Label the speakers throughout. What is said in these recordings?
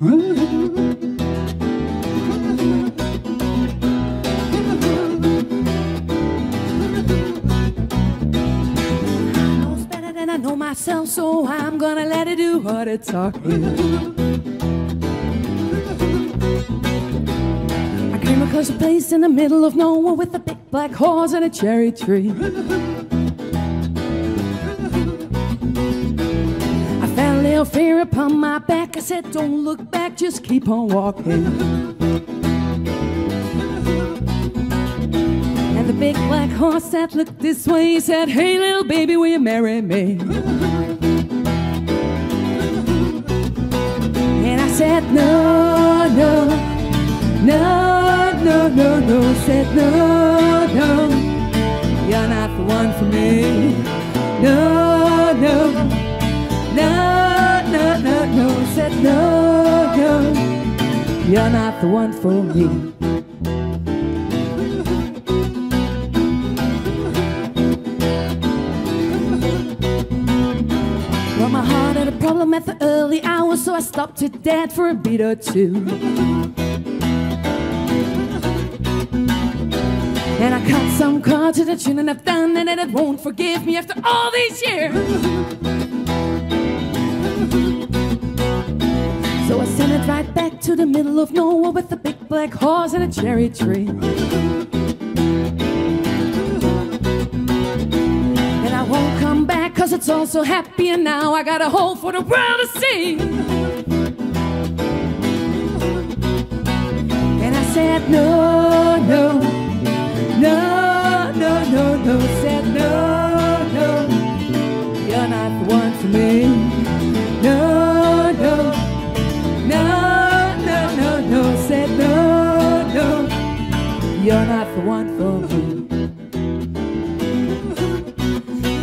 Speaker 1: Knows better than I know myself, so I'm gonna let it do what it's talking. I came across a place in the middle of nowhere with a big black horse and a cherry tree. I felt a little fear upon my back. I said, don't look back, just keep on walking. And the big black horse that looked this way, he said, hey little baby, will you marry me? And I said, no, no, no, no, no, no. Said, no, no, you're not the one for me. No, no, no, no, no, no. Said, no, no, you're not the one for me. Well, my heart had a problem at the early hours, so I stopped it dead for a beat or two. And I cut some cards that I shouldn't have done, and it won't forgive me after all these years. So I sent it right back to the middle of nowhere with a big black horse and a cherry tree. And I won't come back, cause it's all so happy, and now I got a hole for the world to see. And I said, no, no, no, no, no, no. Said, no, no, you're not the one for me. No, no, no, no, no, no. Said, no, no, you're not the one for me.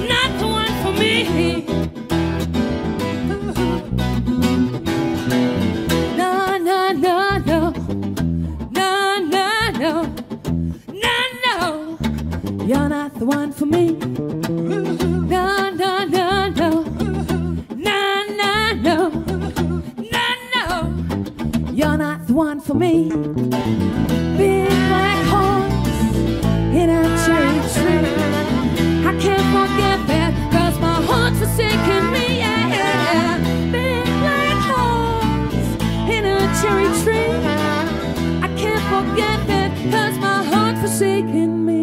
Speaker 1: Not the one for me. No, no, no, no. No, no, no. You're not the one for me. No, no, no, no. No, no, no. No, no. You're not the one for me. Big black horse in a cherry tree. I can't forget that, cause my heart's forsaken me. Yeah, yeah. Big black horse in a cherry tree. I can't forget that, cause my heart's forsaken me.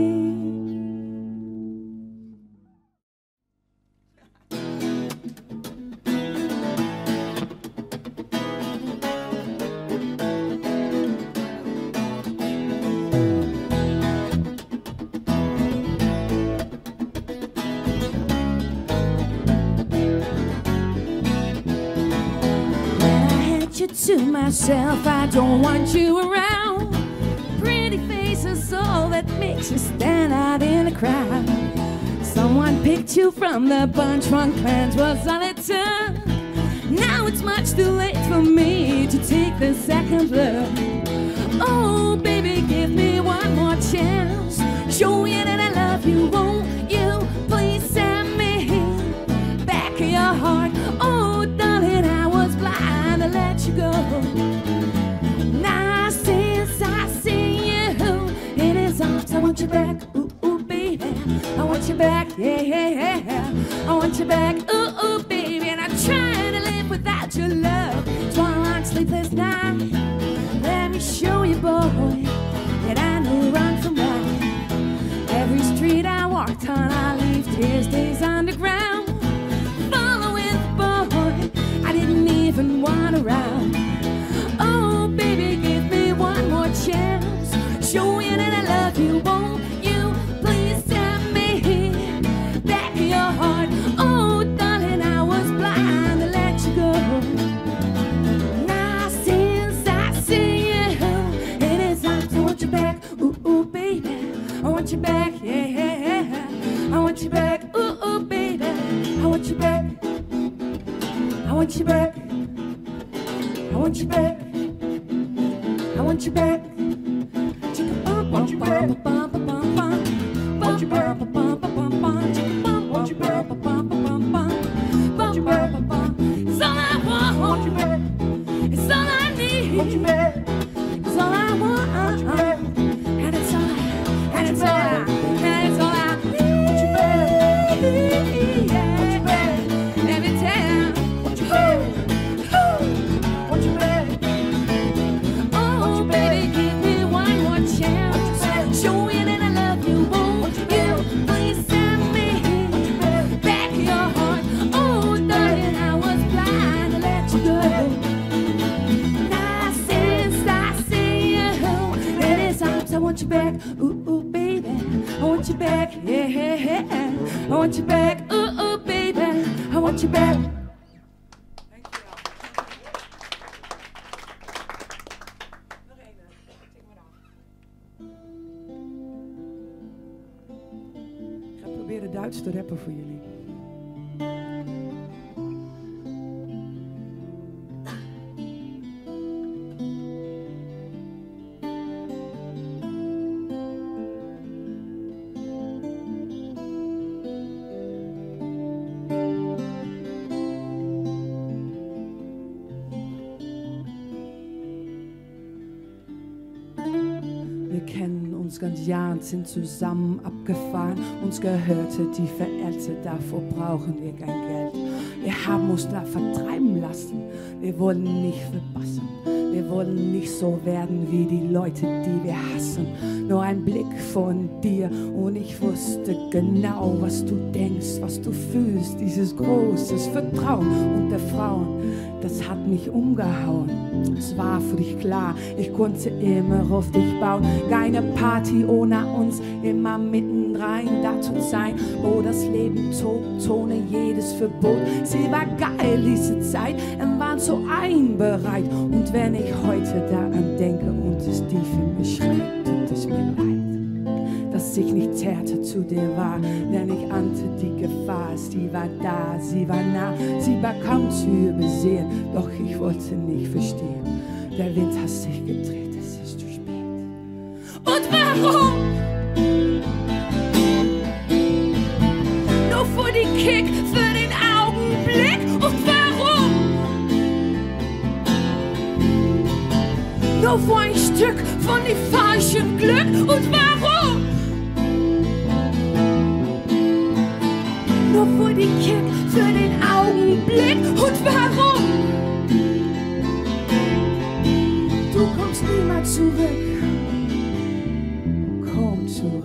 Speaker 1: To myself, I don't want you around. Pretty face is all that makes you stand out in a crowd. Someone picked you from the bunch, one glance was all it took. Now it's much too late for me to take the second look. Oh baby, give me one more chance. Show you that I love you, won't you? Please send me back your heart. Oh darling, I was blind to let you go. Now since I see you in his arms, I want you back, ooh, ooh, baby. I want you back, yeah, yeah, yeah. I want you back, ooh, ooh, baby. And I'm trying to live without your love. It's one long sleepless night. Let me show you, boy, that I know wrong from right. Every street I walked on, I leave tear stains on the ground. Following the boy I didn't even want around. Oh baby, give me one more chance. Show you that I love you, won't you? Please send me back your heart. Oh darling, I was blind to let you go. Now since I see you in his arms, I want you back, ooh, ooh, baby. I want you back, yeah, yeah, yeah. I want you back, ooh, ooh, baby. I want you back. I want you back. I want you back. I want you back. I want you back. Want you back. Want you back. Want you back. It's all I want. Want you back. It's all I back, ooh, ooh, baby. I want you back, yeah, yeah, yeah. I want you back, ooh, ooh, baby. I want you back. Ik ga proberen Duits te rappen voor jullie. Wir kennen uns ganz Jahr und sind zusammen abgefahren. Uns gehörte die Verehrte, davor brauchen wir kein Geld. Wir haben uns da vertreiben lassen, wir wollen nicht verpassen. Wir wollen nicht so werden wie die Leute, die wir hassen. Nur ein Blick von dir und ich wusste genau, was du denkst, was du fühlst. Dieses großes Vertrauen unter Frauen, das hat mich umgehauen. Es war für dich klar, ich konnte immer auf dich bauen. Keine Party ohne uns, immer mittendrein da zu sein, wo das Leben tobt, ohne jedes Verbot. Sie war geil, diese Zeit, und waren so einbereit. Und wenn ich heute daran denke und es tief in mir schreit, tut es mir leid, dass ich nicht härter zu dir war, denn ich ahnte die Gefahr. Sie war da, sie war nah, sie war kaum zu übersehen, doch ich wollte nicht verstehen. Der Wind hat sich gedreht, es ist zu spät. Und warum? Nur für den Kick, für den Augenblick. Und warum? Nur für ein Stück von dem falschen Glück. Und warum? Nur für den Kick, für den Augenblick. Und warum? Du kommst niemals zurück. Komm zurück.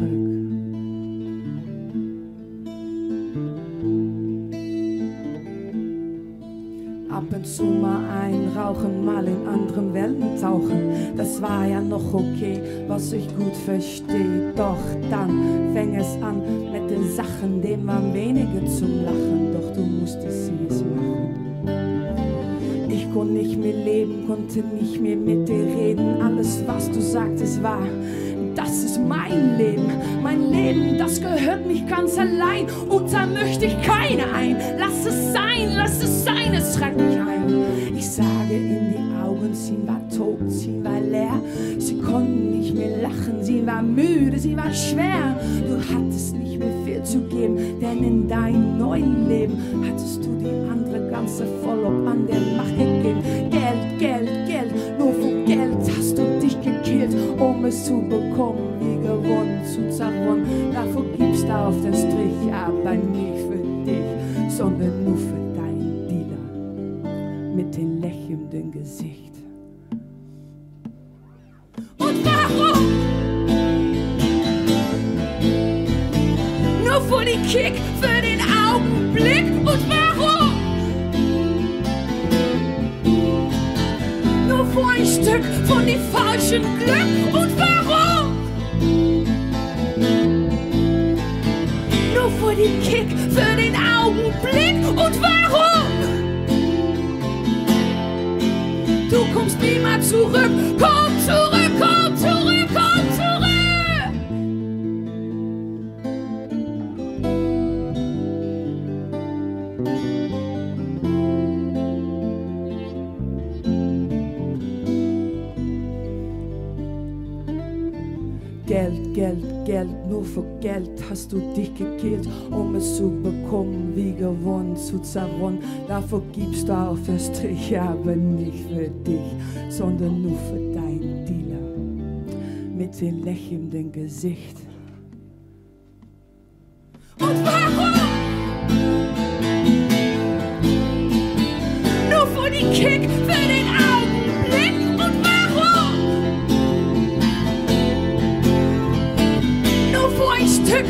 Speaker 1: Ab und zu mal einrauchen, mal in anderen Welten tauchen. Das war ja noch okay, was ich gut verstehe. Doch dann fing es an mit den Sachen, denen waren wenige zum Lachen. Doch du musstest sie es machen. Ich konnte nicht mehr leben, konnte nicht mehr mit dir reden. Alles, was du sagtest, war: das ist mein Leben, das gehört mich ganz allein. Und da möchte ich keine ein. Lass es sein, es schreckt mich ein. Ich sage in die Augen, sie war tot, sie war leer. Sie konnten nicht mehr lachen, sie war müde, sie war schwer. Du hattest nicht mehr viel zu geben, denn in deinem neuen Leben hattest du die andere ganze Vollop an der Macht gegeben. Geld, Geld, Geld, nur für Geld hast du dich gekillt, um es zu bekommen, wie gewonnen, zu zerronnen. Dafür gibst du auf den Strich, aber nicht für dich, sondern nur für deinen Dealer mit dem lächelnden Gesicht. Und warum? Nur für den Kick, für den Augenblick. Und warum? Nur für ein Stück von dem falschen Glück. Und warum? Nur für den Kick, für den Augenblick. Und warum? Du kommst niemals zurück. Komm zurück, komm zurück, komm zurück. Geld, Geld, Geld, nur für Geld hast du dich gekillt, um es zu bekommen, wie gewonnen, zu zerronnen. Dafür gibst du auf den Strich, aber nicht für dich, sondern nur für deinen Dealer mit dem lächelnden Gesicht. Und warum? Nur für den Kick, für den Augenblick. Und warum? Nur für ein Stück